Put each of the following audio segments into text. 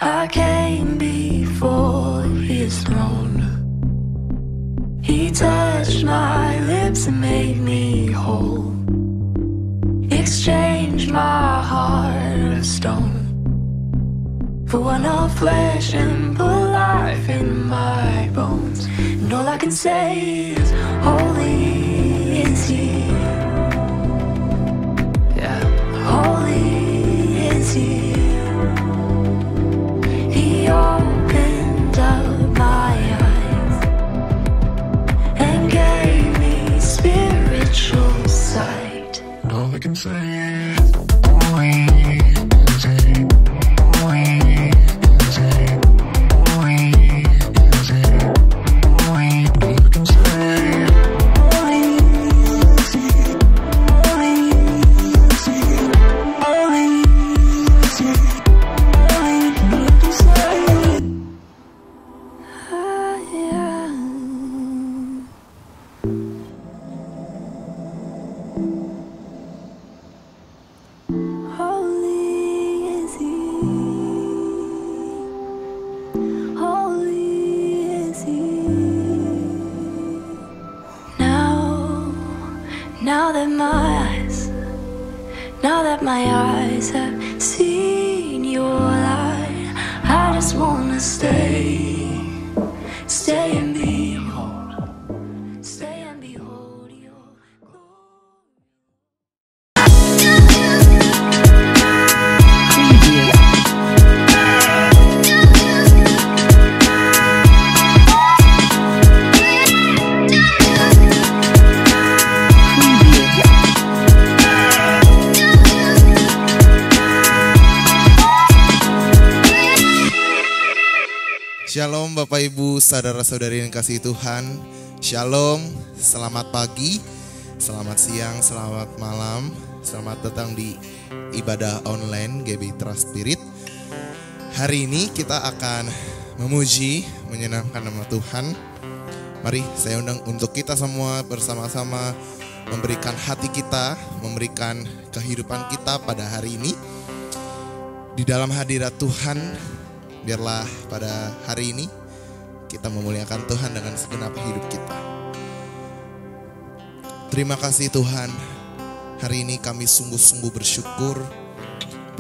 I came before his throne. He touched my lips and made me whole. Exchanged my heart of stone for one of flesh and put life in my bones. And all I can say is, holy is he. Yeah, holy is he. He opened up my eyes and gave me spiritual sight. And all I can say is, holy is he. Holy is he. Holy is he. Holy, all I can say is, holy is he. Holy is he. Holy is he. Now that my eyes have seen your light, I just wanna stay and behold, stay and behold your Shalom Bapak Ibu, saudara-saudari yang kasih Tuhan. Shalom, selamat pagi, selamat siang, selamat malam. Selamat datang di ibadah online GB Trust Spirit. Hari ini kita akan memuji, menyenangkan nama Tuhan. Mari saya undang untuk kita semua bersama-sama memberikan hati kita, memberikan kehidupan kita pada hari ini di dalam hadirat Tuhan. Biarlah pada hari ini kita memuliakan Tuhan dengan segenap hidup kita. Terima kasih Tuhan. Hari ini kami sungguh-sungguh bersyukur.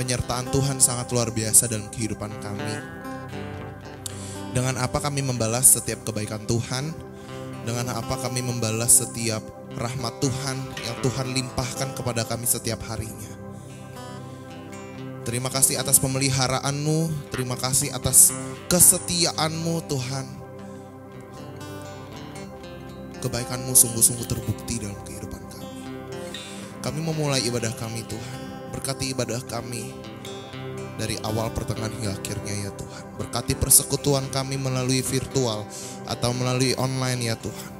Penyertaan Tuhan sangat luar biasa dalam kehidupan kami. Dengan apa kami membalas setiap kebaikan Tuhan? Dengan apa kami membalas setiap rahmat Tuhan yang Tuhan limpahkan kepada kami setiap harinya? Terima kasih atas pemeliharaanmu, terima kasih atas kesetiaanmu Tuhan. Kebaikanmu sungguh-sungguh terbukti dalam kehidupan kami. Kami memulai ibadah kami Tuhan. Berkati ibadah kami dari awal, pertengahan hingga akhirnya ya Tuhan. Berkati persekutuan kami melalui virtual atau melalui online ya Tuhan.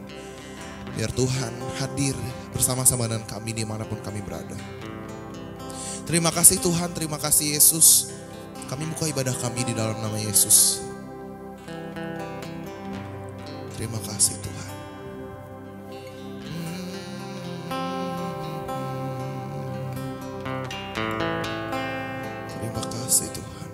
Biar Tuhan hadir bersama-sama dengan kami dimanapun kami berada. Terima kasih Tuhan, terima kasih Yesus. Kami buka ibadah kami di dalam nama Yesus. Terima kasih Tuhan. Terima kasih Tuhan.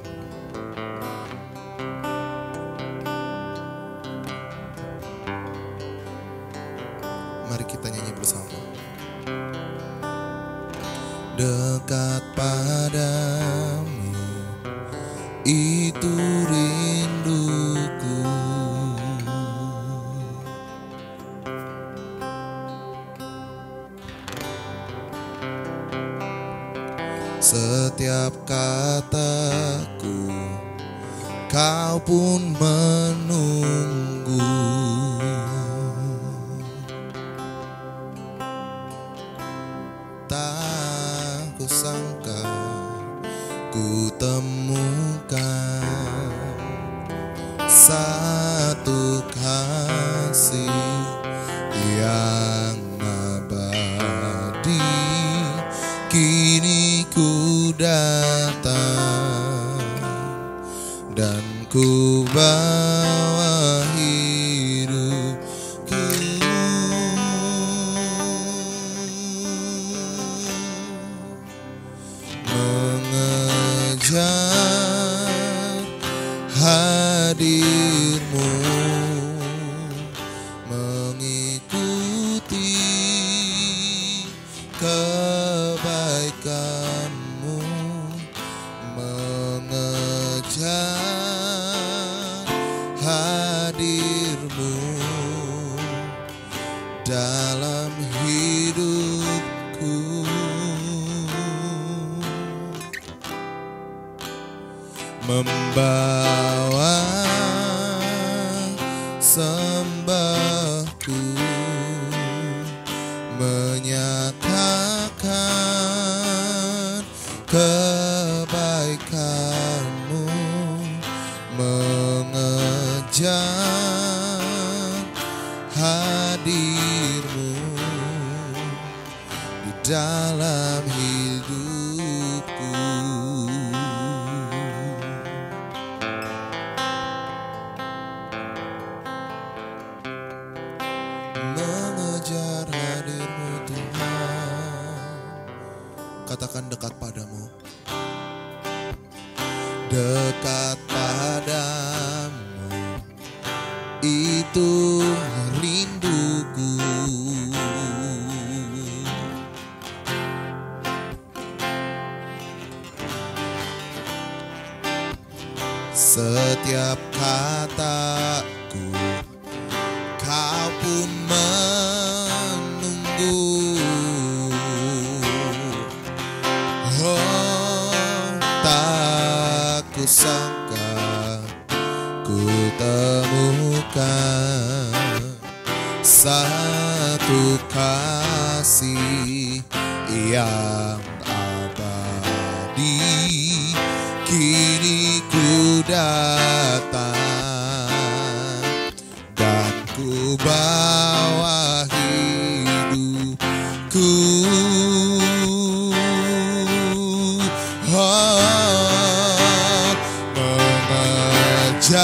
Mari kita nyanyi bersama. Dekat padamu, itu rinduku. Setiap kataku, kau pun menunggu. Sangka ku temukan satu kasih yang abadi. Kini ku datang dan ku bawa hidupku. Mengejar hadirmu, mengikuti kebaikanmu, mengejar hadirmu dalam hidupku, membawa sembahku, menyatakan kebaikanmu, mengejar hadirmu di dalam hidupku. Mengejar hadirmu Tuhan. Katakan dekat padamu. Dekat padamu itu rinduku. Setiap kataku kau pun menunggu. Oh, tak kusangka ku temukan satu kasih yang abadi. Kini ku datang dan ku bawa hidupku. Oh, mengejar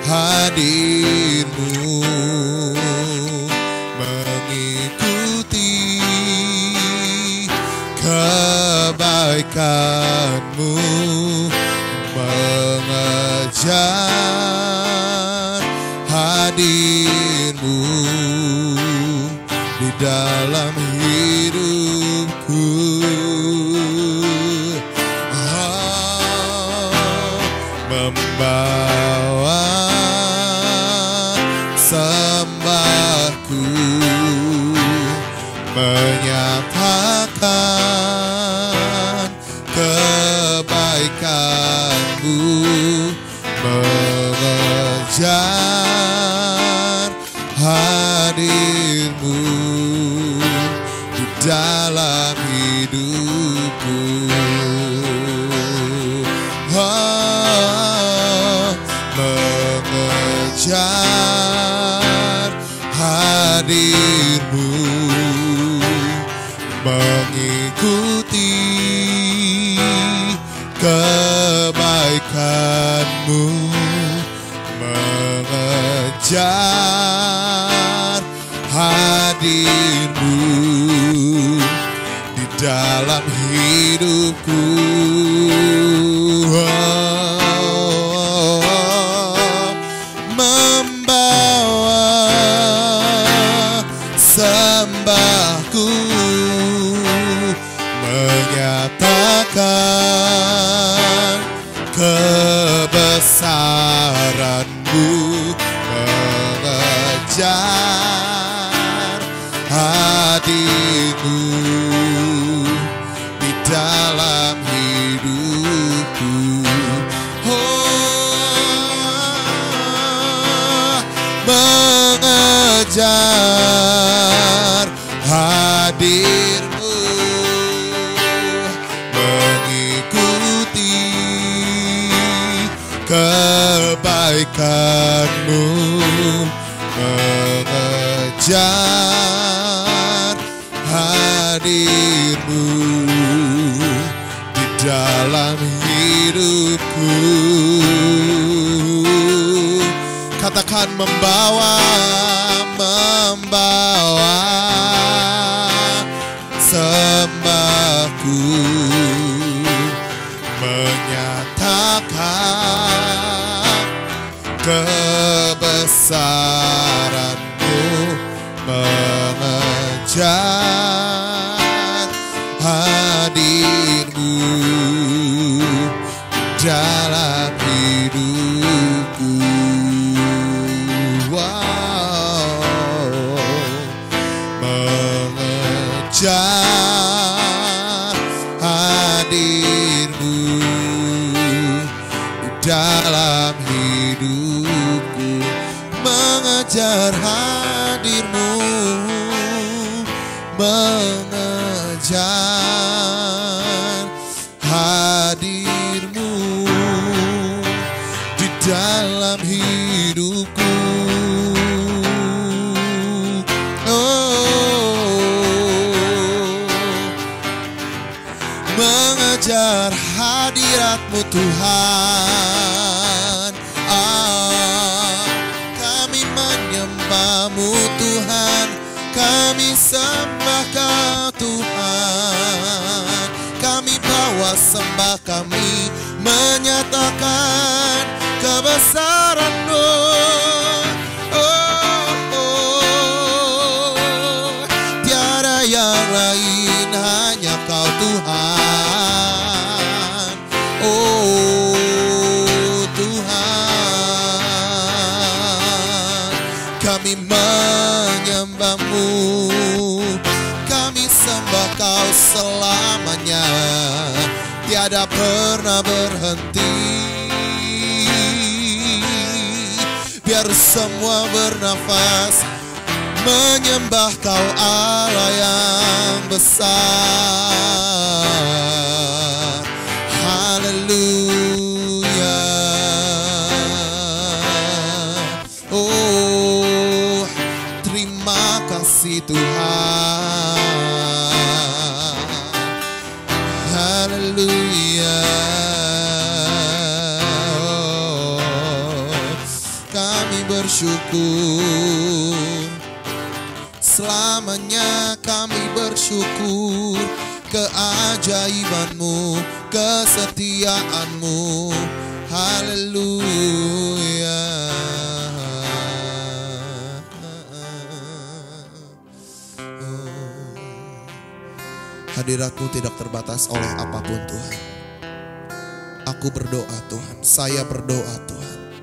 hadirmu, mengikuti kebaikanmu, mengejar hadirmu di dalam hidupku. Oh, membawa sembahku, menyatakan kebaikanmu, mengejar hadirmu di dalam hidupku. Oh, mengejar hadirmu, mengikuti kebaikanmu, mengejar hadirmu di dalam hidupku. Oh, membawa sembahku, menyatakan kebesaranmu, mengejar hadirmu di dalam hidupku. Oh, mengejar hadirmu, mengikuti kebaikanmu, mengejar hadirmu di dalam hidupku. Katakan membawa sembahku, menyatakan kebesaran-Mu mengejar hadir-Mu dalam hidupku. Wow. Mengejar hadir-Mu dalam hidupku, mengejar hadir-Mu, mengejar hadir-Mu di dalam hidupku. Mengejar hadirat-Mu Tuhan. Kami menyembah-Mu Tuhan, kami sembah Kau Tuhan. Kami bawa sembah, kami menyatakan kebesaran-Mu. Tiada yang lain, hanya Kau Tuhan. Tuhan, kami menyembah-Mu, kami sembah Kau selamanya, tiada pernah berhenti. Biar semua bernafas menyembah Kau Allah yang besar. Haleluya. Oh, terima kasih Tuhan. Haleluya. Oh, kami bersyukur. Selamanya kami bersyukur keajaiban-Mu, kesetiaan-Mu. Haleluya. Hadirat-Mu tidak terbatas oleh apapun Tuhan. Aku berdoa Tuhan, saya berdoa Tuhan,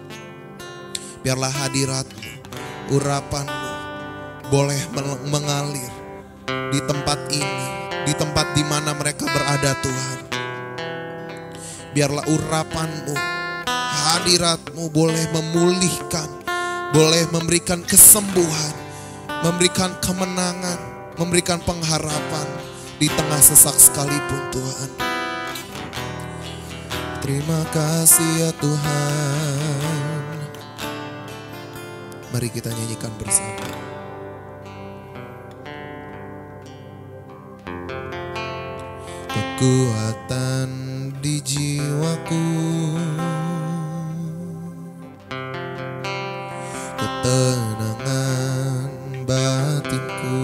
biarlah hadirat-Mu, urapan-Mu boleh mengalir di tempat ini, di tempat di mana mereka berada Tuhan. Biarlah urapan-Mu, hadirat-Mu boleh memulihkan, boleh memberikan kesembuhan, memberikan kemenangan, memberikan pengharapan di tengah sesak sekalipun Tuhan. Terima kasih ya Tuhan. Mari kita nyanyikan bersama. Kekuatan di jiwaku, ketenangan batinku,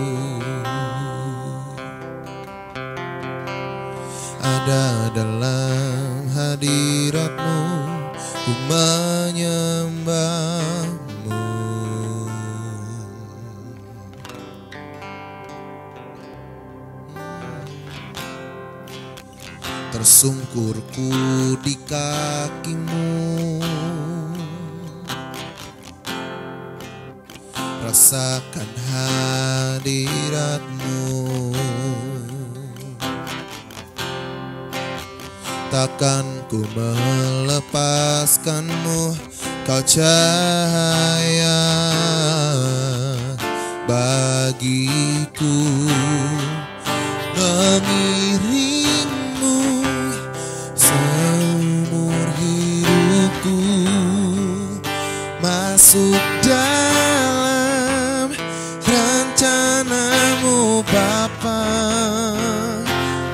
ada dalam hadirat-Mu, ku menyembah-Mu. Tersungkurku di kaki-Mu, rasakan hadirat-Mu. Takkan ku melepaskan-Mu, Kau cahaya bagiku. Mengiring-Mu seumur hidupku, masuk dalam rencana-Mu Bapa.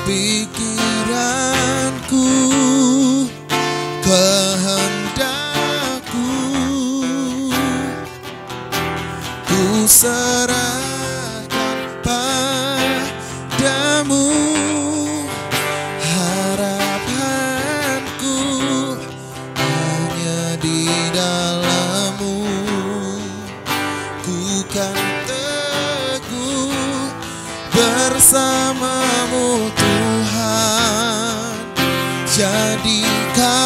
Pikiranku, kehendakku, ku serahkan padamu. Harapanku hanya di dalam bersamamu Tuhan, jadikanku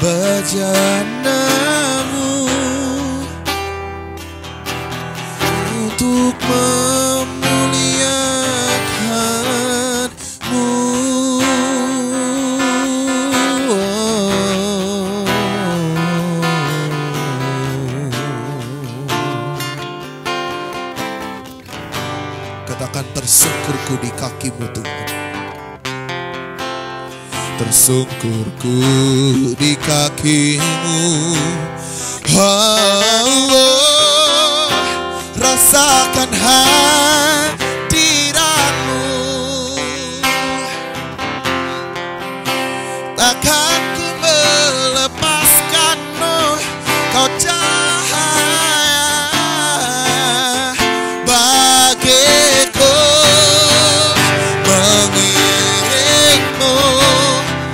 bejanamu untuk memuliakanmu. Katakan, tersungkurku di kakimu Tuhan. Tersungkurku di kakimu. Rasakan hadiratmu. Takkan ku melepaskanmu, kau cahaya bagiku. Mengiringmu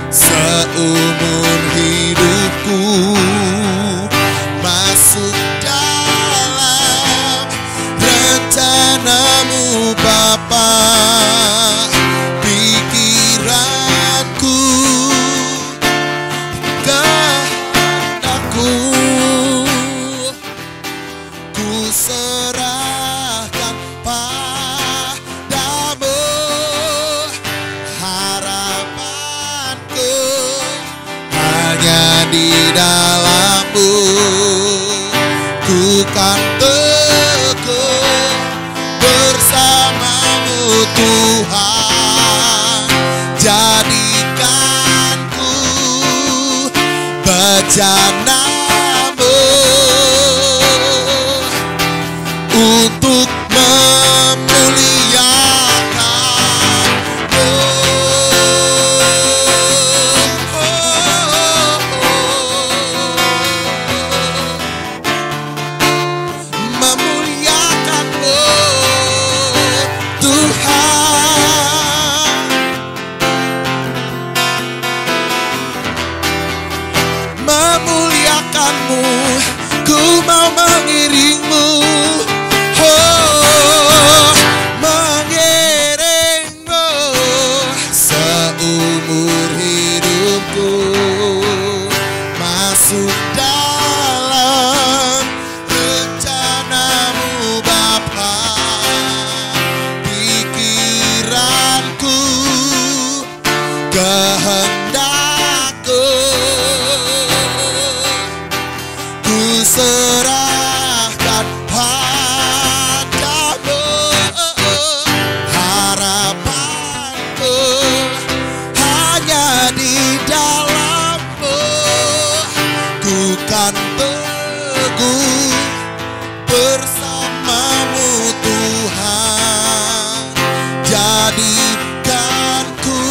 seumur hidupku, masuk dalam rencanamu Bapa. Pikiranku, kehendakku, ku serahkan padamu. Harapanku hanya di dalam-Mu. Ku kan teguh bersamamu Tuhan, jadikanku bejanamu untuk memuliakanmu. Memuliakanmu Tuhan, memuliakanmu, ku mau mengiringmu. Oh, mengiringmu seumur hidupku, masuk dalam rencanamu Bapa. Pikiranku, kehendakku, ku serahkan padamu. Harapanku hanya di dalam-Mu. Ku kan teguh bersamamu Tuhan, jadikanku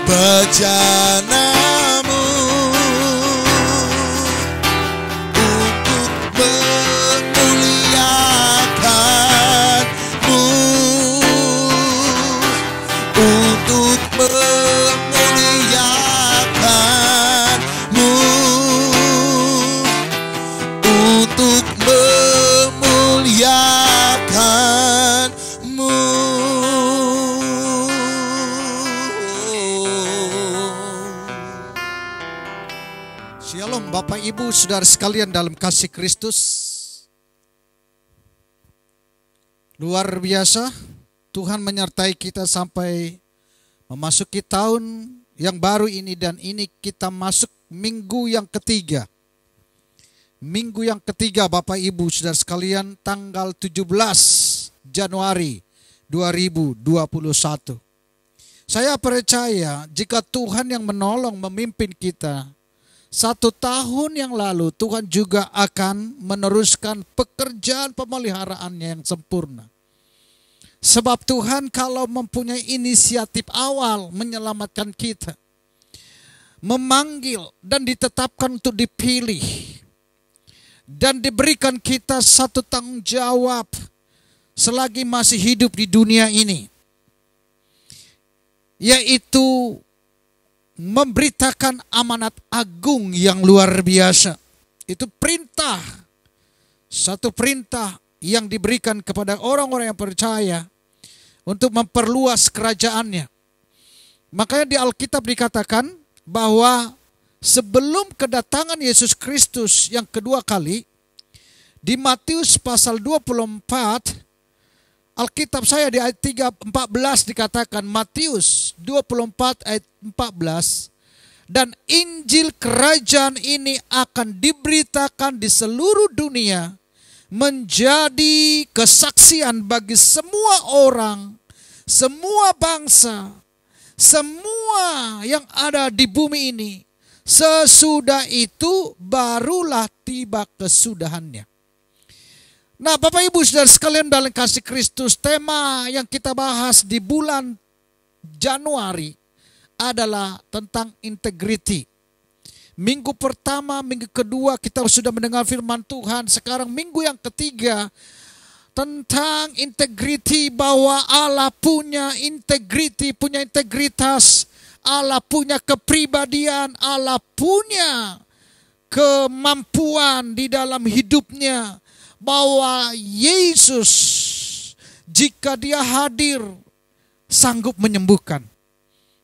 bejanamu untuk memuliakanmu, untuk memuliakanmu, untuk memuliakanmu. Shalom Bapak Ibu Saudara sekalian dalam kasih Kristus. Luar biasa, Tuhan menyertai kita sampai memasuki tahun yang baru ini, dan ini kita masuk minggu yang ketiga. Minggu yang ketiga Bapak Ibu Saudara sekalian, tanggal 17 Januari 2021. Saya percaya jika Tuhan yang menolong memimpin kita, 1 tahun yang lalu Tuhan juga akan meneruskan pekerjaan pemeliharaannya yang sempurna. Sebab Tuhan kalau mempunyai inisiatif awal menyelamatkan kita, memanggil dan ditetapkan untuk dipilih, dan diberikan kita satu tanggung jawab selagi masih hidup di dunia ini, yaitu memberitakan amanat agung yang luar biasa. Itu perintah, satu perintah yang diberikan kepada orang-orang yang percaya untuk memperluas kerajaannya. Makanya di Alkitab dikatakan bahwa sebelum kedatangan Yesus Kristus yang kedua kali, di Matius pasal 24, Alkitab saya di ayat 14 dikatakan, Matius 24 ayat 14, dan Injil kerajaan ini akan diberitakan di seluruh dunia menjadi kesaksian bagi semua orang, semua bangsa, semua yang ada di bumi ini. Sesudah itu barulah tiba kesudahannya. Nah, Bapak Ibu Saudara sekalian dalam kasih Kristus, tema yang kita bahas di bulan Januari adalah tentang integriti. Minggu pertama, minggu kedua kita sudah mendengar firman Tuhan. Sekarang minggu yang ketiga tentang integriti, bahwa Allah punya integriti, punya integritas. Allah punya kepribadian, Allah punya kemampuan di dalam hidupnya. Bahwa Yesus jika dia hadir sanggup menyembuhkan.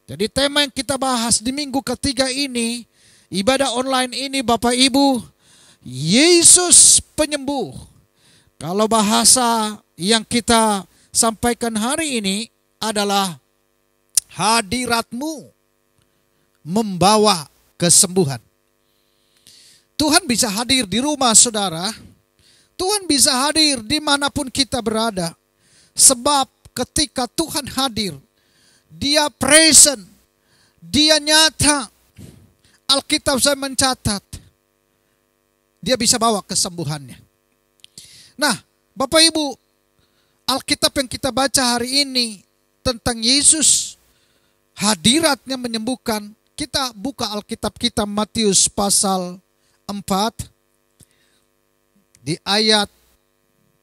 Jadi tema yang kita bahas di minggu ketiga ini, ibadah online ini Bapak Ibu, Yesus penyembuh. Kalau bahasa yang kita sampaikan hari ini adalah hadiratmu membawa kesembuhan. Tuhan bisa hadir di rumah saudara. Tuhan bisa hadir dimanapun kita berada. Sebab ketika Tuhan hadir, dia present, dia nyata. Alkitab saya mencatat, dia bisa bawa kesembuhannya. Nah, Bapak Ibu, Alkitab yang kita baca hari ini tentang Yesus, hadiratnya menyembuhkan. Kita buka Alkitab kita Matius pasal 4. Di ayat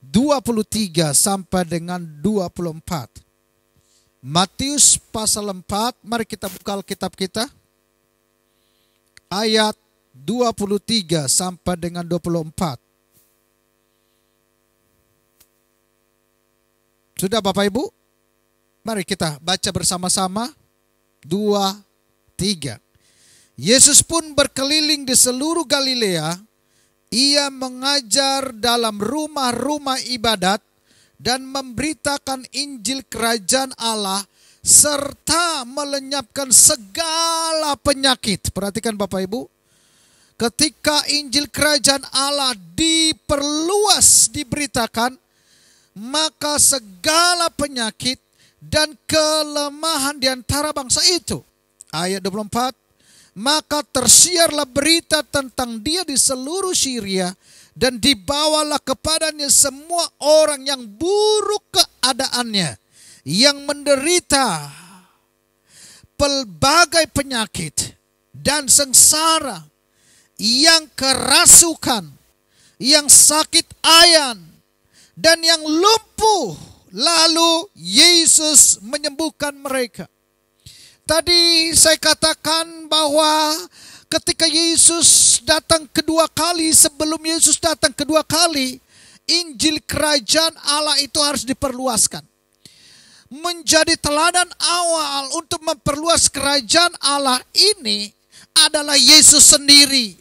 23 sampai dengan 24. Matius pasal 4, mari kita buka Alkitab kita. Ayat 23 sampai dengan 24. Sudah Bapak Ibu? Mari kita baca bersama-sama. 2, 3. Yesus pun berkeliling di seluruh Galilea. Ia mengajar dalam rumah-rumah ibadat dan memberitakan Injil kerajaan Allah serta melenyapkan segala penyakit. Perhatikan Bapak Ibu, ketika Injil kerajaan Allah diperluas, diberitakan, maka segala penyakit dan kelemahan di antara bangsa itu. Ayat 24. Maka tersiarlah berita tentang dia di seluruh Syria, dan dibawalah kepadanya semua orang yang buruk keadaannya, yang menderita pelbagai penyakit dan sengsara, yang kerasukan, yang sakit ayan, dan yang lumpuh. Lalu Yesus menyembuhkan mereka. Tadi saya katakan bahwa ketika Yesus datang kedua kali, sebelum Yesus datang kedua kali, Injil kerajaan Allah itu harus diperluaskan. Menjadi teladan awal untuk memperluas kerajaan Allah ini adalah Yesus sendiri.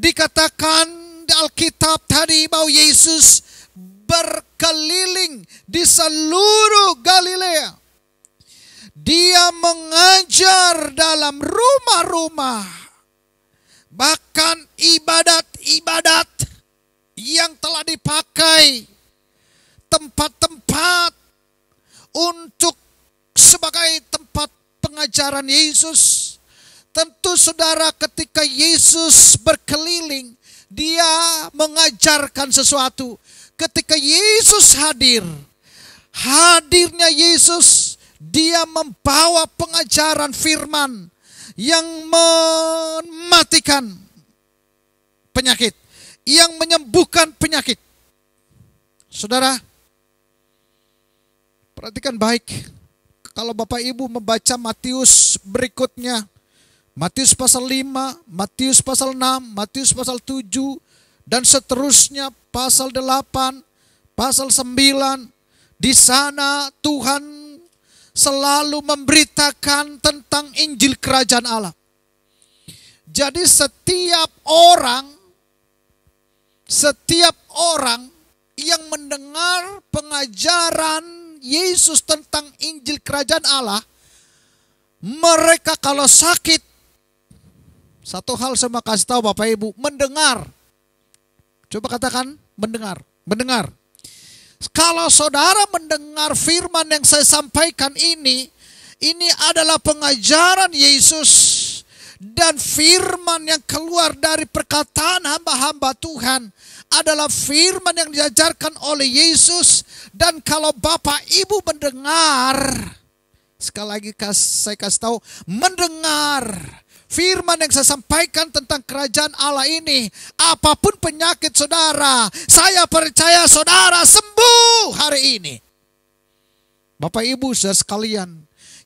Dikatakan di Alkitab tadi bahwa Yesus berkeliling di seluruh Galilea. Dia mengajar dalam rumah-rumah, bahkan ibadat-ibadat yang telah dipakai, tempat-tempat untuk sebagai tempat pengajaran Yesus. Tentu saudara, ketika Yesus berkeliling, dia mengajarkan sesuatu. Ketika Yesus hadir, hadirnya Yesus, dia membawa pengajaran firman yang mematikan penyakit, yang menyembuhkan penyakit. Saudara, perhatikan baik. Kalau Bapak Ibu membaca Matius berikutnya, Matius pasal 5, Matius pasal 6, Matius pasal 7, dan seterusnya pasal 8, pasal 9, di sana Tuhan selalu memberitakan tentang Injil Kerajaan Allah. Jadi setiap orang yang mendengar pengajaran Yesus tentang Injil Kerajaan Allah, mereka kalau sakit, satu hal saya mau kasih tahu Bapak Ibu, mendengar. Coba katakan mendengar. Mendengar. Kalau saudara mendengar firman yang saya sampaikan ini adalah pengajaran Yesus. Dan firman yang keluar dari perkataan hamba-hamba Tuhan adalah firman yang diajarkan oleh Yesus. Dan kalau Bapak Ibu mendengar, sekali lagi saya kasih tahu, mendengar firman yang saya sampaikan tentang kerajaan Allah ini, apapun penyakit saudara, saya percaya saudara sembuh hari ini. Bapak Ibu saudara sekalian,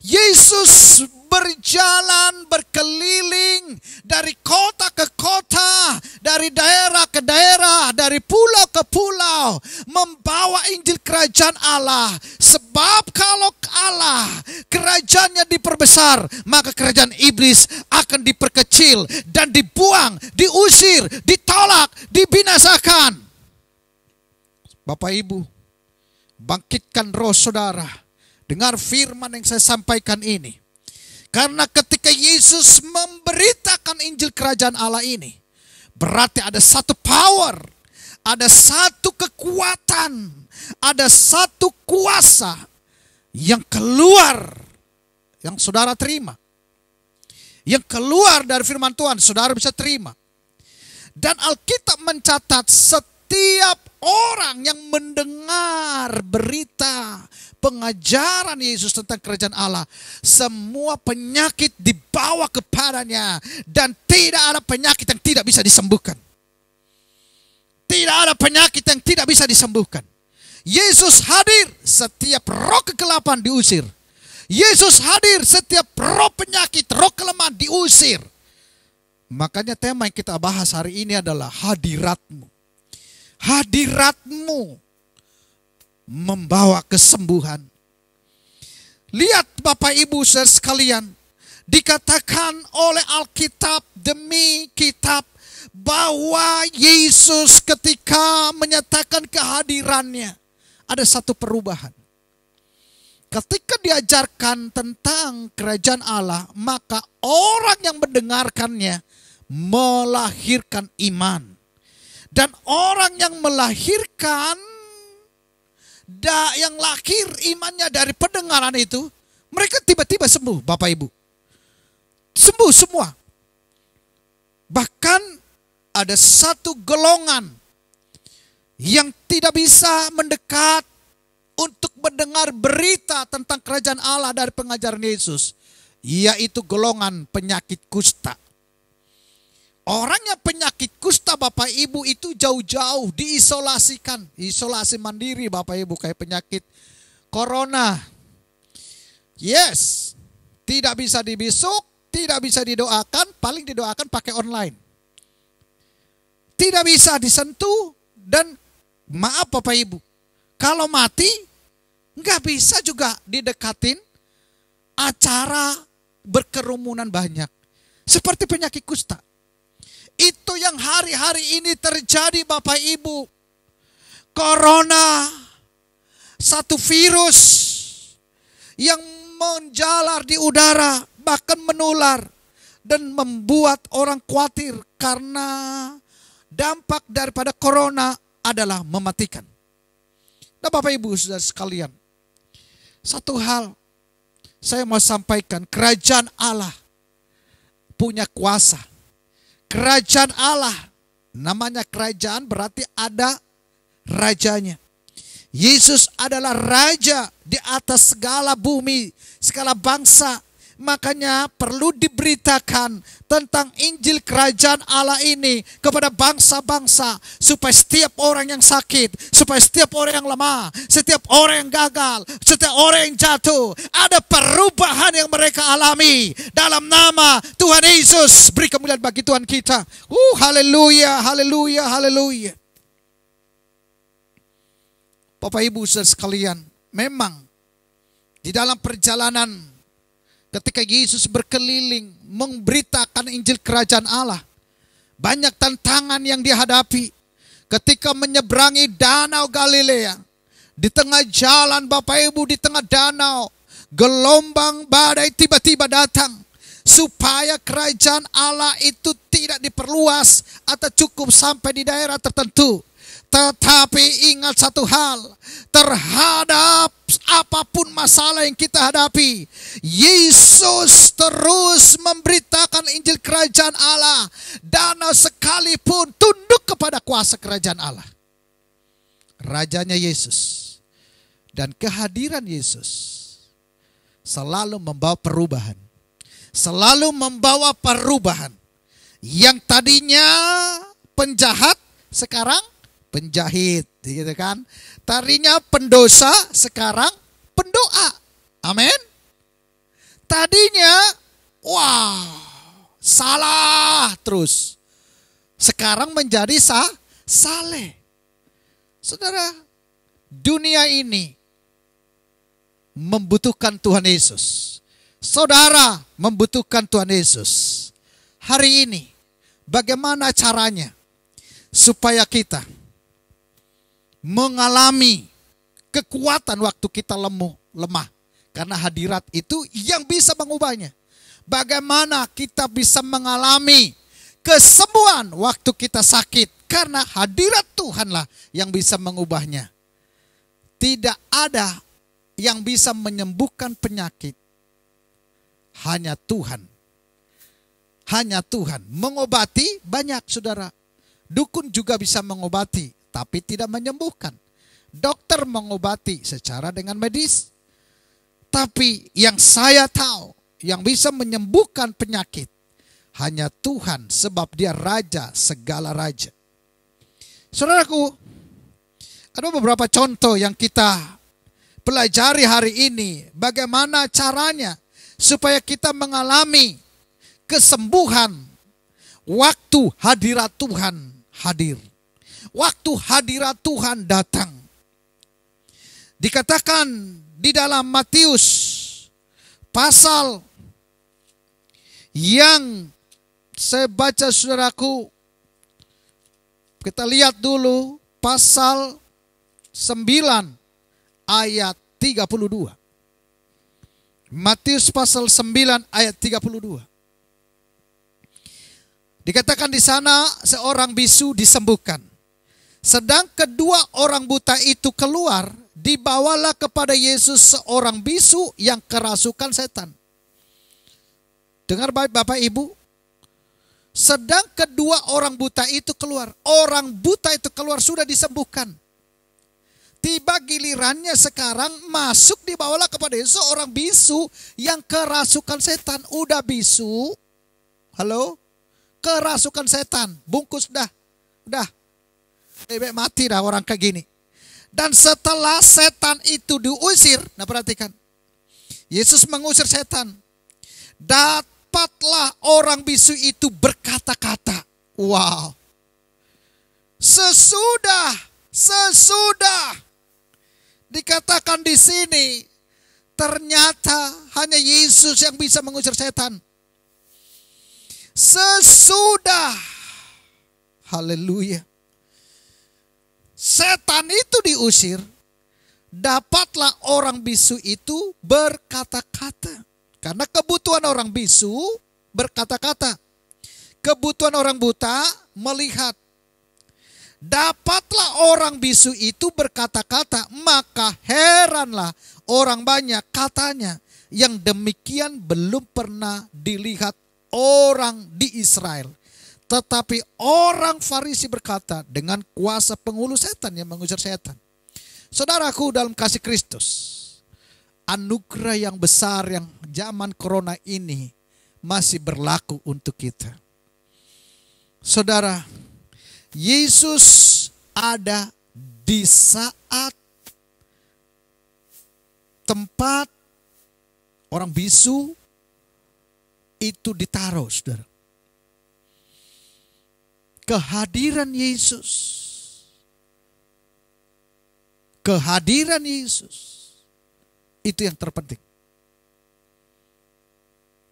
Yesus berjalan berkeliling dari kota ke kota, dari daerah ke daerah, dari pulau ke pulau, membawa Injil Kerajaan Allah. Sebab kalau Allah kerajaannya diperbesar, maka kerajaan iblis akan diperkecil dan dibuang, diusir, ditolak, dibinasakan. Bapak Ibu, bangkitkan roh saudara. Dengar firman yang saya sampaikan ini. Karena ketika Yesus memberitakan Injil Kerajaan Allah ini, berarti ada satu power, ada satu kekuatan, ada satu kuasa yang keluar, yang saudara terima. Yang keluar dari firman Tuhan, saudara bisa terima. Dan Alkitab mencatat setiap orang yang mendengar berita pengajaran Yesus tentang kerajaan Allah, semua penyakit dibawa kepadanya dan tidak ada penyakit yang tidak bisa disembuhkan. Tidak ada penyakit yang tidak bisa disembuhkan. Yesus hadir, setiap roh kegelapan diusir. Yesus hadir, setiap roh penyakit, roh kelemahan diusir. Makanya tema yang kita bahas hari ini adalah hadiratmu. Hadiratmu membawa kesembuhan. Lihat Bapak Ibu saudara sekalian, dikatakan oleh Alkitab demi kitab bahwa Yesus ketika menyatakan kehadirannya ada satu perubahan. Ketika diajarkan tentang kerajaan Allah, maka orang yang mendengarkannya melahirkan iman. Dan orang yang melahirkan, yang lahir imannya dari pendengaran itu, mereka tiba-tiba sembuh Bapak Ibu. Sembuh semua. Bahkan ada satu golongan yang tidak bisa mendekat untuk mendengar berita tentang kerajaan Allah dari pengajaran Yesus, yaitu golongan penyakit kusta. Orang yang penyakit kusta Bapak Ibu itu jauh-jauh diisolasikan. Isolasi mandiri Bapak Ibu, kayak penyakit corona. Yes, tidak bisa dibisuk, tidak bisa didoakan, paling didoakan pakai online. Tidak bisa disentuh dan maaf Bapak Ibu, kalau mati nggak bisa juga didekatin, acara berkerumunan banyak. Seperti penyakit kusta. Itu yang hari-hari ini terjadi Bapak Ibu. Corona, satu virus yang menjalar di udara, bahkan menular. Dan membuat orang khawatir karena dampak daripada corona adalah mematikan. Nah Bapak Ibu saudara sekalian, satu hal saya mau sampaikan, kerajaan Allah punya kuasa. Kerajaan Allah, namanya kerajaan berarti ada rajanya. Yesus adalah raja di atas segala bumi, segala bangsa. Makanya perlu diberitakan tentang Injil Kerajaan Allah ini kepada bangsa-bangsa, supaya setiap orang yang sakit, supaya setiap orang yang lemah, setiap orang yang gagal, setiap orang yang jatuh, ada perubahan yang mereka alami. Dalam nama Tuhan Yesus, beri kemuliaan bagi Tuhan kita. Haleluya, haleluya, haleluya. Bapak Ibu saudara sekalian, memang di dalam perjalanan ketika Yesus berkeliling memberitakan Injil Kerajaan Allah, banyak tantangan yang dihadapi. Ketika menyeberangi Danau Galilea, di tengah jalan Bapak Ibu, di tengah danau, gelombang badai tiba-tiba datang. Supaya kerajaan Allah itu tidak diperluas atau cukup sampai di daerah tertentu. Tetapi ingat satu hal, terhadap apapun masalah yang kita hadapi, Yesus terus memberitakan Injil Kerajaan Allah. Danau sekalipun tunduk kepada kuasa Kerajaan Allah. Rajanya Yesus dan kehadiran Yesus selalu membawa perubahan. Selalu membawa perubahan. Yang tadinya penjahat sekarang penjahit, gitu kan? Tadinya pendosa sekarang pendoa. Amin. Tadinya salah terus. Sekarang menjadi saleh. Saudara, dunia ini membutuhkan Tuhan Yesus. Saudara membutuhkan Tuhan Yesus. Hari ini bagaimana caranya supaya kita mengalami kekuatan waktu kita lemah. Karena hadirat itu yang bisa mengubahnya. Bagaimana kita bisa mengalami kesembuhan waktu kita sakit. Karena hadirat Tuhanlah yang bisa mengubahnya. Tidak ada yang bisa menyembuhkan penyakit. Hanya Tuhan. Hanya Tuhan. Mengobati banyak saudara. Dukun juga bisa mengobati, tapi tidak menyembuhkan. Dokter mengobati secara dengan medis. Tapi yang saya tahu, yang bisa menyembuhkan penyakit, hanya Tuhan, sebab Dia Raja segala raja. Saudaraku, ada beberapa contoh yang kita pelajari hari ini. Bagaimana caranya supaya kita mengalami kesembuhan waktu hadirat Tuhan hadir. Waktu hadirat Tuhan datang. Dikatakan di dalam Matius pasal yang saya baca saudaraku. Kita lihat dulu pasal 9 ayat 32. Matius pasal 9 ayat 32. Dikatakan di sana seorang bisu disembuhkan. Sedang kedua orang buta itu keluar, dibawalah kepada Yesus seorang bisu yang kerasukan setan. Dengar baik Bapak Ibu. Sedang kedua orang buta itu keluar. Orang buta itu keluar sudah disembuhkan. Tiba gilirannya sekarang masuk dibawalah kepada Yesus seorang bisu yang kerasukan setan. Udah bisu, halo, kerasukan setan, bungkus dah, bebek mati dah orang kayak gini. Dan setelah setan itu diusir, nah perhatikan, Yesus mengusir setan. Dapatlah orang bisu itu berkata-kata. Wow. Sesudah dikatakan di sini, ternyata hanya Yesus yang bisa mengusir setan. Sesudah, haleluya, setan itu diusir, dapatlah orang bisu itu berkata-kata. Karena kebutuhan orang bisu berkata-kata. Kebutuhan orang buta melihat. Dapatlah orang bisu itu berkata-kata, maka heranlah orang banyak katanya, yang demikian belum pernah dilihat orang di Israel. Tetapi orang Farisi berkata, dengan kuasa penghulu setan yang mengusir setan. Saudaraku dalam kasih Kristus, anugerah yang besar yang zaman corona ini masih berlaku untuk kita. Saudara, Yesus ada di saat tempat orang bisu itu ditaruh, saudara. Kehadiran Yesus, Kehadiran Yesus itu yang terpenting.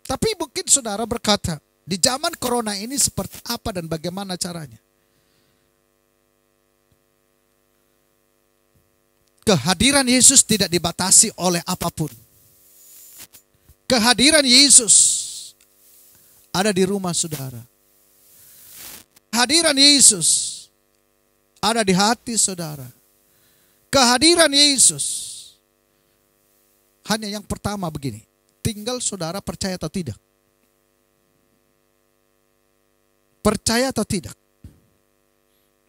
Tapi mungkin saudara berkata, di zaman corona ini seperti apa dan bagaimana caranya? Kehadiran Yesus tidak dibatasi oleh apapun. Kehadiran Yesus ada di rumah saudara. Kehadiran Yesus ada di hati saudara. Kehadiran Yesus hanya yang pertama begini. Tinggal saudara percaya atau tidak. Percaya atau tidak.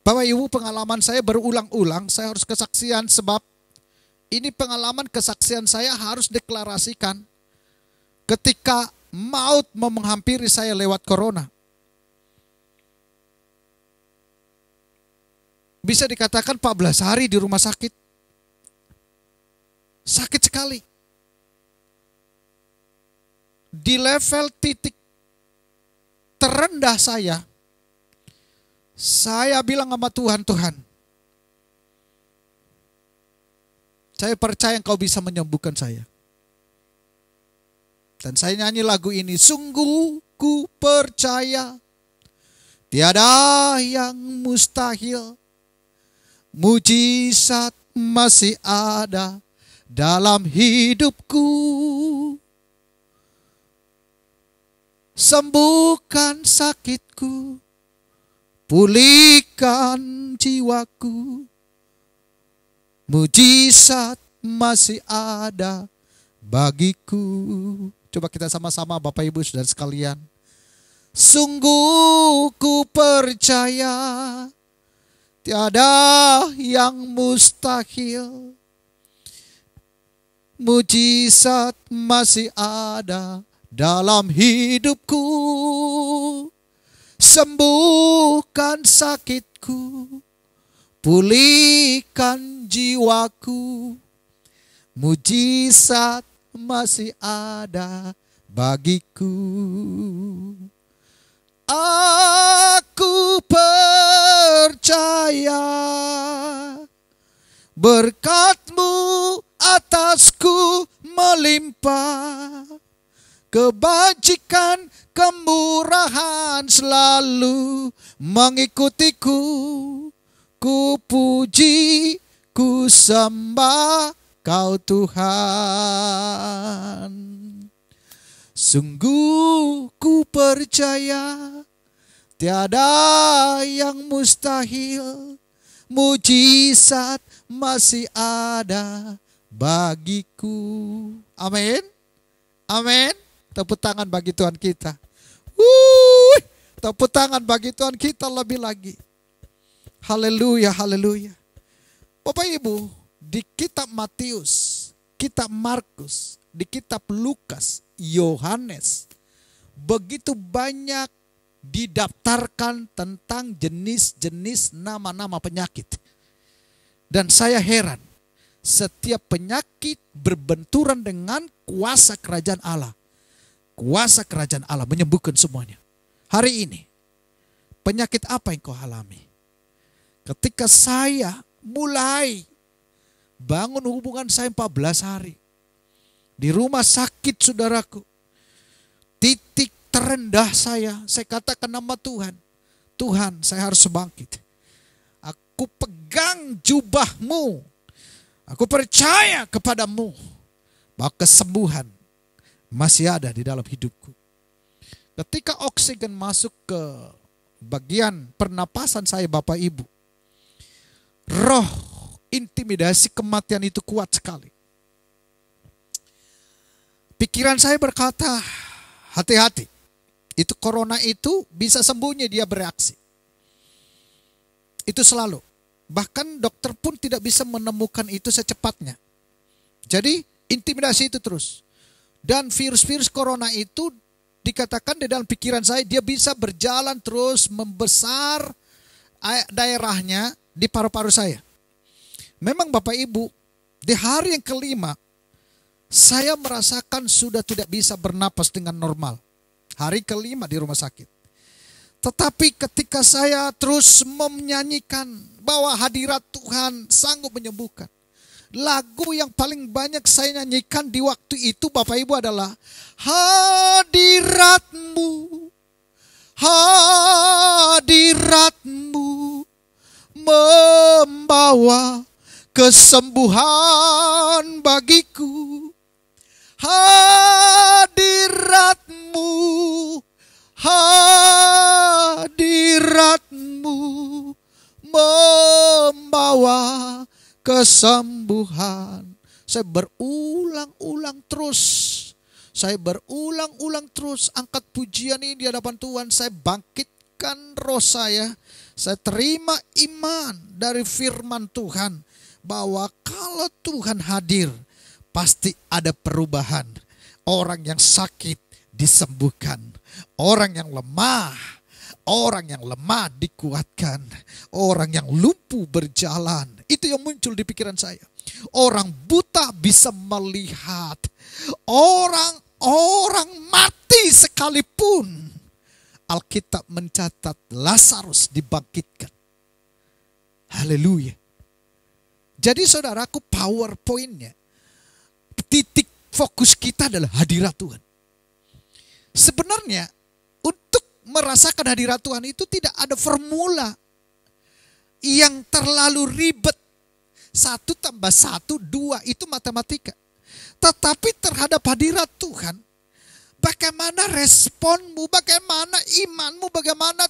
Bapak Ibu, pengalaman saya berulang-ulang. Saya harus kesaksian sebab ini pengalaman kesaksian saya harus deklarasikan ketika maut mau menghampiri saya lewat corona. Bisa dikatakan 14 hari di rumah sakit. Sakit sekali. Di level titik terendah saya bilang sama Tuhan, Tuhan, saya percaya Engkau bisa menyembuhkan saya. Dan saya nyanyi lagu ini, sungguh ku percaya tiada yang mustahil, mujizat masih ada dalam hidupku. Sembuhkan sakitku, pulihkan jiwaku, mujizat masih ada bagiku. Coba kita sama-sama Bapak Ibu Saudara sekalian. Sungguh ku percaya tiada yang mustahil, mujizat masih ada dalam hidupku. Sembuhkan sakitku, pulihkan jiwaku, mujizat masih ada bagiku. Aku percaya berkat-Mu atasku melimpah, kebajikan kemurahan selalu mengikutiku. Ku puji, ku sembah Kau Tuhan. Sungguh ku percaya tiada yang mustahil, mujizat masih ada bagiku. Amin. Amin. Tepuk tangan bagi Tuhan kita. Tepuk tangan bagi Tuhan kita lebih lagi. Haleluya, haleluya. Bapak Ibu, di kitab Matius, kitab Markus, di kitab Lukas, Yohanes, begitu banyak didaftarkan tentang jenis-jenis nama-nama penyakit. Dan saya heran, setiap penyakit berbenturan dengan kuasa kerajaan Allah. Kuasa kerajaan Allah menyembuhkan semuanya. Hari ini, penyakit apa yang kau alami? Ketika saya mulai bangun hubungan saya 14 hari. Di rumah sakit saudaraku. Titik terendah saya katakan nama Tuhan. Tuhan, saya harus bangkit. Aku pegang jubah-Mu. Aku percaya kepadamu bahwa kesembuhan masih ada di dalam hidupku. Ketika oksigen masuk ke bagian pernapasan saya Bapak Ibu, roh intimidasi kematian itu kuat sekali. Pikiran saya berkata, hati-hati. Itu corona itu bisa sembunyi, dia bereaksi. Itu selalu. Bahkan dokter pun tidak bisa menemukan itu secepatnya. Jadi intimidasi itu terus. Dan virus-virus corona itu dikatakan di dalam pikiran saya, dia bisa berjalan terus membesar daerahnya di paru-paru saya. Memang Bapak Ibu, di hari yang kelima, saya merasakan sudah tidak bisa bernapas dengan normal. Hari kelima di rumah sakit. Tetapi ketika saya terus menyanyikan bahwa hadirat Tuhan sanggup menyembuhkan, lagu yang paling banyak saya nyanyikan di waktu itu Bapak Ibu adalah hadiratmu, hadiratmu membawa kesembuhan bagiku. Hadiratmu, hadiratmu membawa kesembuhan. Saya berulang-ulang terus. Saya berulang-ulang terus angkat pujian ini di hadapan Tuhan. Saya bangkitkan roh saya. Saya terima iman dari firman Tuhan. Bahwa kalau Tuhan hadir, pasti ada perubahan. Orang yang sakit disembuhkan. Orang yang lemah dikuatkan. Orang yang lumpuh berjalan. Itu yang muncul di pikiran saya. Orang buta bisa melihat. Orang mati sekalipun. Alkitab mencatat Lazarus dibangkitkan. Haleluya. Jadi saudaraku, PowerPoint-nya, titik fokus kita adalah hadirat Tuhan. Sebenarnya untuk merasakan hadirat Tuhan itu tidak ada formula yang terlalu ribet. 1 + 1 2 itu matematika. Tetapi terhadap hadirat Tuhan, bagaimana responmu, bagaimana imanmu, bagaimana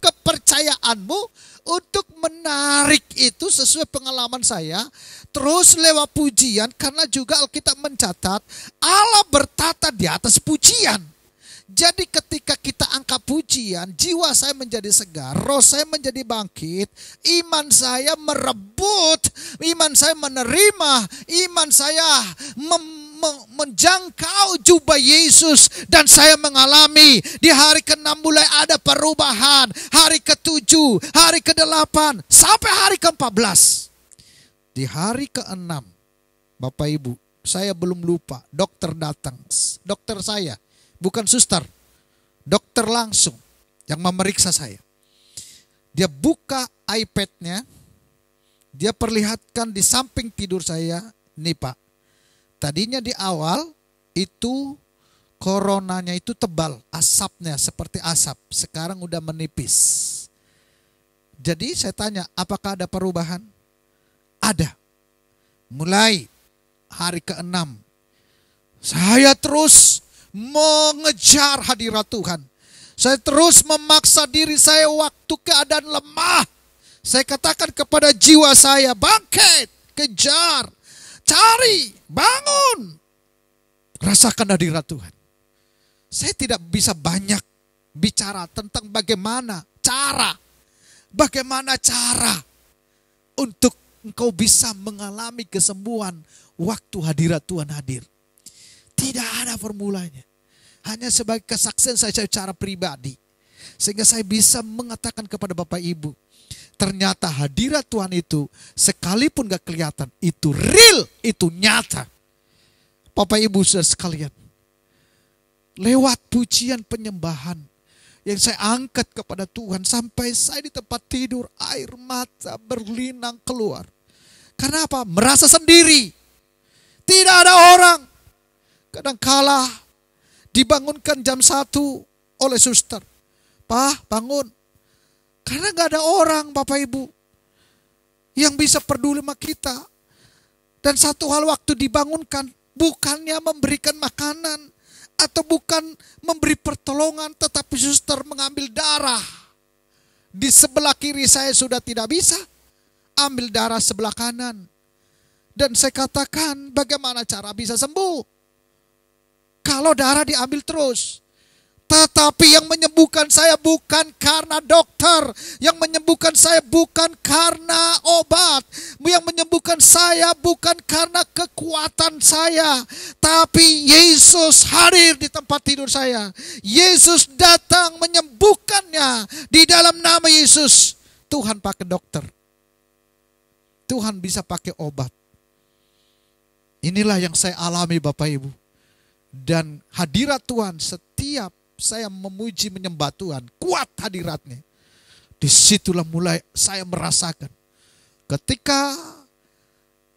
kepercayaanmu untuk menarik itu sesuai pengalaman saya. Terus lewat pujian, karena juga Alkitab mencatat Allah bertata di atas pujian. Jadi ketika kita angkat pujian, jiwa saya menjadi segar, roh saya menjadi bangkit, iman saya merebut, iman saya menerima, iman saya menjangkau jubah Yesus. Dan saya mengalami di hari ke-6 mulai ada perubahan, hari ke-7, hari ke-8, sampai hari ke-14. Di hari ke-6, Bapak Ibu, saya belum lupa, dokter datang. Dokter saya, bukan suster, dokter langsung yang memeriksa saya. Dia buka iPad-nya, dia perlihatkan di samping tidur saya, nih Pak, tadinya di awal itu coronanya itu tebal, asapnya seperti asap, sekarang udah menipis. Jadi saya tanya, apakah ada perubahan? Ada. Mulai hari ke-6, saya terus mengejar hadirat Tuhan. Saya terus memaksa diri saya waktu keadaan lemah. Saya katakan kepada jiwa saya, bangkit, kejar, cari, bangun. Rasakan hadirat Tuhan. Saya tidak bisa banyak bicara tentang bagaimana cara untuk engkau bisa mengalami kesembuhan waktu hadirat Tuhan hadir. Tidak ada formulanya. Hanya sebagai kesaksian saya secara pribadi. Sehingga saya bisa mengatakan kepada Bapak Ibu, ternyata hadirat Tuhan itu sekalipun gak kelihatan, itu real, itu nyata. Bapak Ibu saudara sekalian, lewat pujian penyembahan yang saya angkat kepada Tuhan, sampai saya di tempat tidur air mata berlinang keluar. Karena apa? Merasa sendiri. Tidak ada orang. Kadangkala dibangunkan jam 1 oleh suster. Pak, bangun. Karena gak ada orang Bapak Ibu yang bisa peduli sama kita. Dan satu hal waktu dibangunkan, bukannya memberikan makanan atau bukan memberi pertolongan, tetapi suster mengambil darah. Di sebelah kiri saya sudah tidak bisa, ambil darah sebelah kanan. Dan saya katakan, bagaimana cara bisa sembuh kalau darah diambil terus? Tetapi yang menyembuhkan saya bukan karena dokter, yang menyembuhkan saya bukan karena obat, yang menyembuhkan saya bukan karena kekuatan saya, tapi Yesus hadir di tempat tidur saya. Yesus datang menyembuhkannya di dalam nama Yesus. Tuhan pakai dokter, Tuhan bisa pakai obat. Inilah yang saya alami Bapak Ibu. Dan hadirat Tuhan, setiap saya memuji menyembah Tuhan, kuat hadiratnya. Disitulah mulai saya merasakan. Ketika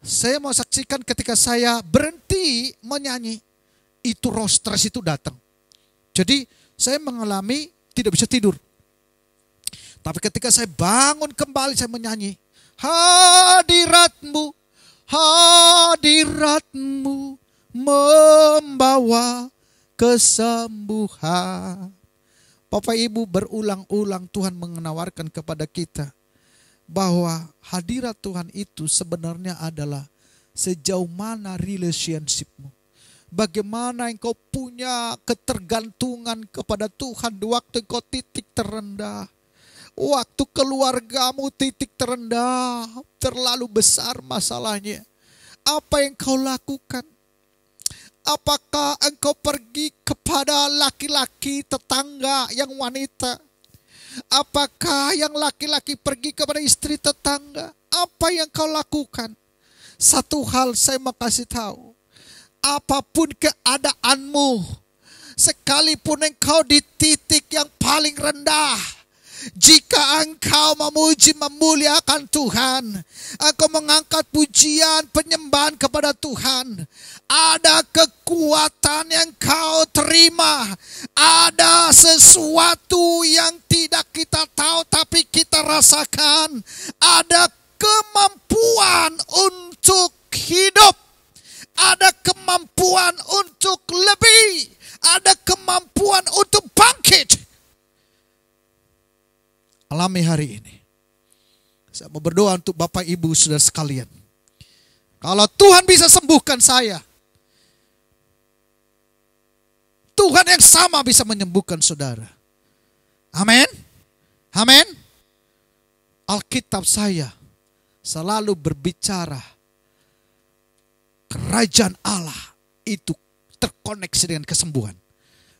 Saya mau saksikan ketika saya berhenti menyanyi, itu roh stres itu datang. Jadi saya mengalami tidak bisa tidur. Tapi ketika saya bangun kembali, saya menyanyi, hadiratmu, hadiratmu membawa kesembuhan. Bapak Ibu, berulang-ulang Tuhan menawarkan kepada kita bahwa hadirat Tuhan itu sebenarnya adalah sejauh mana relationship-mu. Bagaimana engkau punya ketergantungan kepada Tuhan di waktu engkau titik terendah. Waktu keluargamu titik terendah, terlalu besar masalahnya. Apa yang kau lakukan? Apakah engkau pergi kepada laki-laki tetangga yang wanita? Apakah yang laki-laki pergi kepada istri tetangga? Apa yang kau lakukan? Satu hal saya mau kasih tahu. Apapun keadaanmu, sekalipun engkau di titik yang paling rendah, jika engkau memuji memuliakan Tuhan, engkau mengangkat pujian penyembahan kepada Tuhan, ada kekuatan yang kau terima, ada sesuatu yang tidak kita tahu tapi kita rasakan, ada kemampuan untuk hidup, ada kemampuan untuk lebih, ada kemampuan untuk bangkit. Alami hari ini. Saya mau berdoa untuk Bapak Ibu saudara sekalian. Kalau Tuhan bisa sembuhkan saya, Tuhan yang sama bisa menyembuhkan saudara. Amin. Amin. Alkitab saya selalu berbicara kerajaan Allah itu terkoneksi dengan kesembuhan.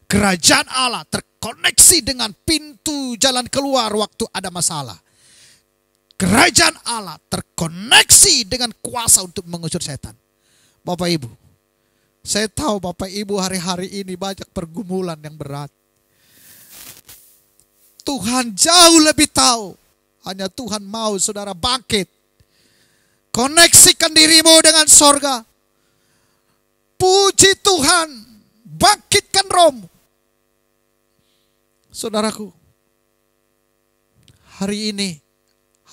Kerajaan Allah terkoneksi dengan pintu jalan keluar waktu ada masalah. Kerajaan Allah terkoneksi dengan kuasa untuk mengusir setan. Bapak Ibu, saya tahu Bapak Ibu hari-hari ini banyak pergumulan yang berat. Tuhan jauh lebih tahu. Hanya Tuhan mau saudara bangkit. Koneksikan dirimu dengan sorga. Puji Tuhan. Bangkitkan rohmu. Saudaraku, hari ini,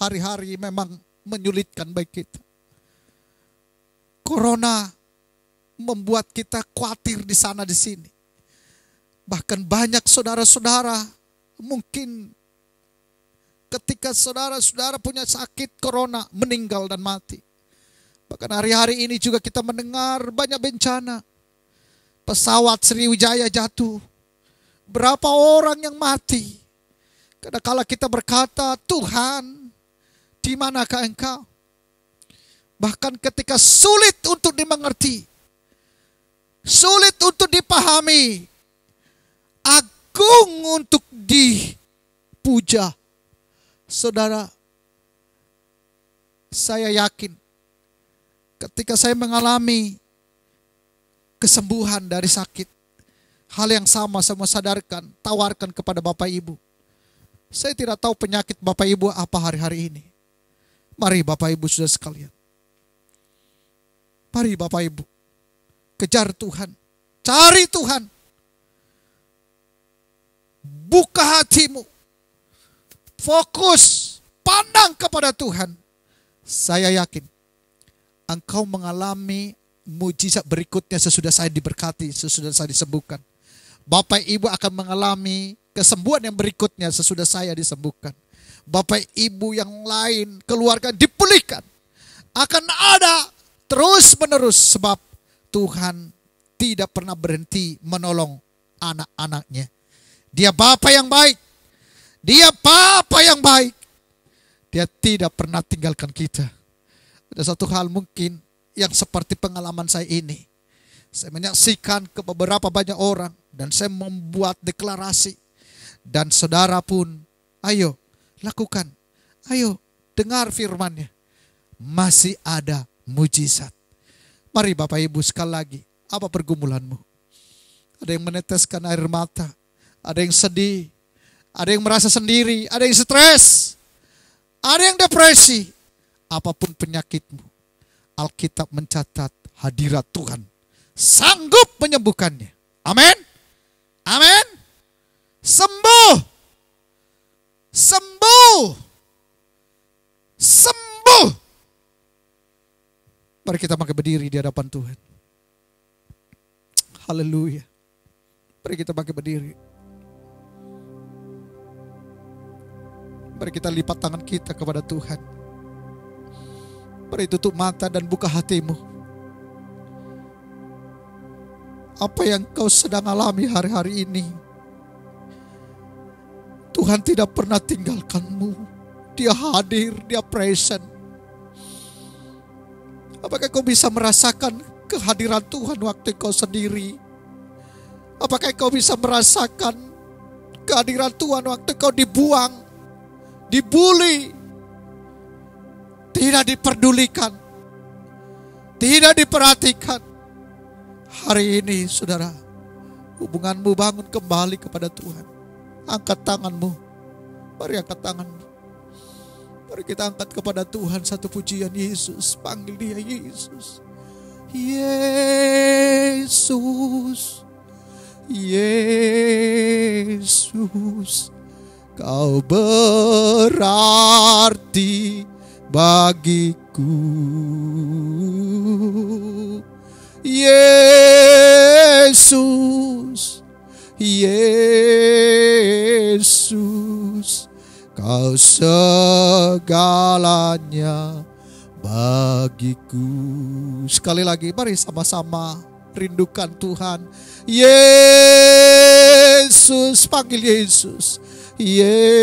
hari-hari memang menyulitkan bagi kita. Corona membuat kita khawatir di sana di sini. Bahkan banyak saudara-saudara mungkin ketika saudara-saudara punya sakit corona meninggal dan mati. Bahkan hari-hari ini juga kita mendengar banyak bencana. Pesawat Sriwijaya jatuh. Berapa orang yang mati. Kadang-kala kita berkata, Tuhan, di manakah Engkau? Bahkan ketika sulit untuk dimengerti, sulit untuk dipahami, agung untuk dipuja. Saudara, saya yakin ketika saya mengalami kesembuhan dari sakit, hal yang sama saya mau sadarkan, tawarkan kepada Bapak Ibu. Saya tidak tahu penyakit Bapak Ibu apa hari-hari ini. Mari Bapak Ibu saudara sekalian. Mari Bapak Ibu. Kejar Tuhan. Cari Tuhan. Buka hatimu. Fokus. Pandang kepada Tuhan. Saya yakin. Engkau mengalami mujizat berikutnya sesudah saya diberkati, sesudah saya disembuhkan. Bapak Ibu akan mengalami kesembuhan yang berikutnya sesudah saya disembuhkan. Bapak Ibu yang lain, keluarga dipulihkan. Akan ada terus menerus sebab Tuhan tidak pernah berhenti menolong anak-anaknya. Dia Bapa yang baik. Dia Bapa yang baik. Dia tidak pernah tinggalkan kita. Ada satu hal mungkin yang seperti pengalaman saya ini. Saya menyaksikan ke beberapa banyak orang. Dan saya membuat deklarasi. Dan saudara pun, ayo lakukan. Ayo dengar firman-Nya. Masih ada mujizat. Mari Bapak Ibu sekali lagi. Apa pergumulanmu? Ada yang meneteskan air mata. Ada yang sedih. Ada yang merasa sendiri. Ada yang stres. Ada yang depresi. Apapun penyakitmu. Alkitab mencatat hadirat Tuhan sanggup menyembuhkannya. Amin. Amin. Sembuh. Sembuh. Sembuh. Mari kita pakai berdiri di hadapan Tuhan. Haleluya. Mari kita pakai berdiri. Mari kita lipat tangan kita kepada Tuhan. Mari tutup mata dan buka hatimu. Apa yang kau sedang alami hari-hari ini, Tuhan tidak pernah tinggalkanmu. Dia hadir, Dia present. Apakah kau bisa merasakan kehadiran Tuhan waktu kau sendiri? Apakah kau bisa merasakan kehadiran Tuhan waktu kau dibuang, dibully, tidak diperdulikan, tidak diperhatikan? Hari ini saudara, hubunganmu bangun kembali kepada Tuhan. Angkat tanganmu. Mari angkat tanganmu. Mari kita angkat kepada Tuhan satu pujian. Yesus, panggil Dia Yesus. Yesus, Yesus, Kau berarti bagiku. Yesus, Yesus, Kau segalanya bagiku. Sekali lagi, mari sama-sama rindukan Tuhan. Yesus, panggil Yesus. Yesus,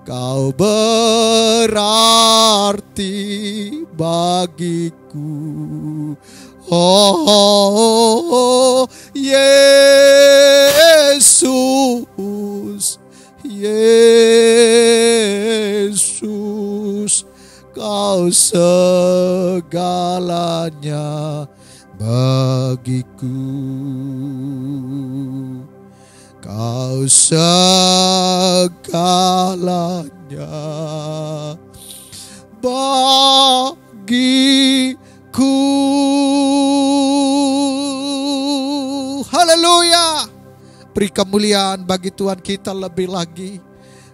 Kau berarti bagiku. Oh, Yesus, Yesus, Kau segalanya bagiku. Kau segalanya bagiku. Haleluya. Beri kemuliaan bagi Tuhan kita lebih lagi.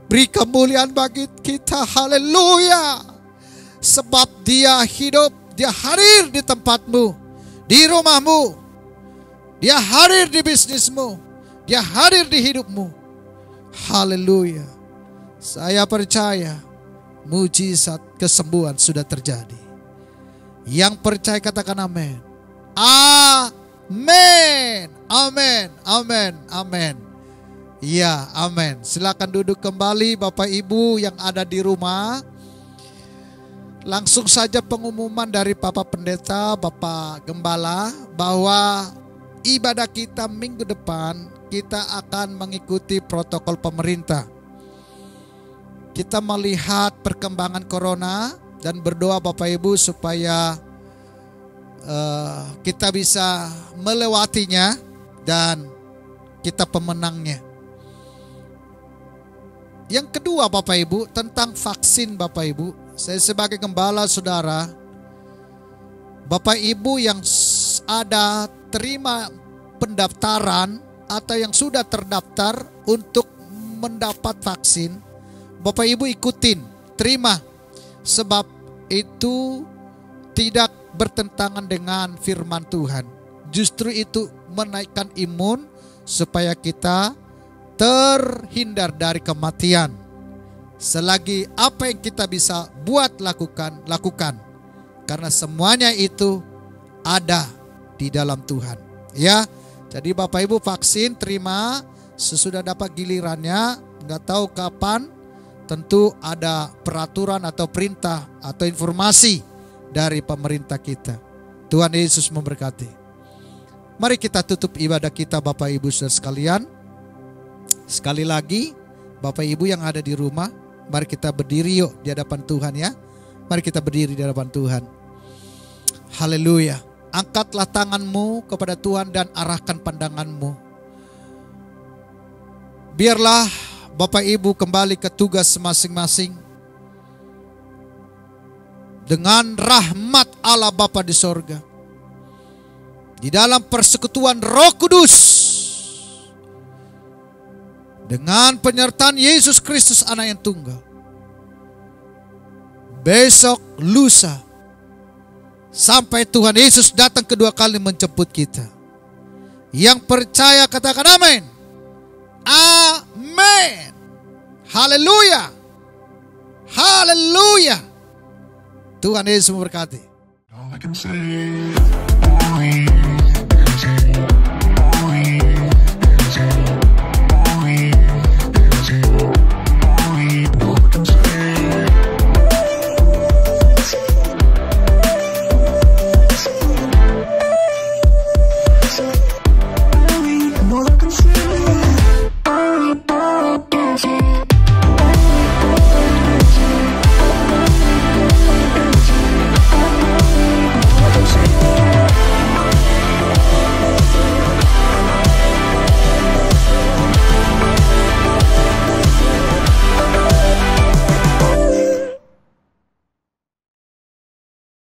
Beri kemuliaan bagi kita. Haleluya. Sebab Dia hidup, Dia hadir di tempatmu, di rumahmu. Dia hadir di bisnismu, Dia hadir di hidupmu. Haleluya. Saya percaya mujizat kesembuhan sudah terjadi. Yang percaya katakan amin. Amin. Amin. Amin. Amin. Ya, amin. Silakan duduk kembali Bapak Ibu yang ada di rumah. Langsung saja pengumuman dari Bapak Pendeta, Bapak Gembala, bahwa ibadah kita minggu depan kita akan mengikuti protokol pemerintah. Kita melihat perkembangan corona dan berdoa Bapak Ibu supaya kita bisa melewatinya dan kita pemenangnya. Yang kedua Bapak Ibu, tentang vaksin Bapak Ibu. Saya sebagai gembala saudara, Bapak Ibu yang ada terima pendaftaran atau yang sudah terdaftar untuk mendapat vaksin, Bapak Ibu ikutin, terima. Sebab itu tidak bertentangan dengan firman Tuhan. Justru itu menaikkan imun supaya kita terhindar dari kematian. Selagi apa yang kita bisa buat lakukan, lakukan. Karena semuanya itu ada di dalam Tuhan. Ya, jadi Bapak Ibu vaksin terima, sesudah dapat gilirannya, nggak tahu kapan, tentu ada peraturan atau perintah atau informasi dari pemerintah kita. Tuhan Yesus memberkati. Mari kita tutup ibadah kita Bapak Ibu saudara sekalian. Sekali lagi Bapak Ibu yang ada di rumah, mari kita berdiri yuk di hadapan Tuhan ya. Mari kita berdiri di hadapan Tuhan. Haleluya. Angkatlah tanganmu kepada Tuhan dan arahkan pandanganmu. Biarlah Bapak Ibu kembali ke tugas masing-masing. dengan rahmat Allah Bapa di sorga, di dalam persekutuan Roh Kudus, dengan penyertaan Yesus Kristus Anak yang tunggal, besok lusa sampai Tuhan Yesus datang kedua kali menjemput kita. Yang percaya katakan amin. Amin. Haleluya. Haleluya. Tuhan Yesus memberkati. All I can say is only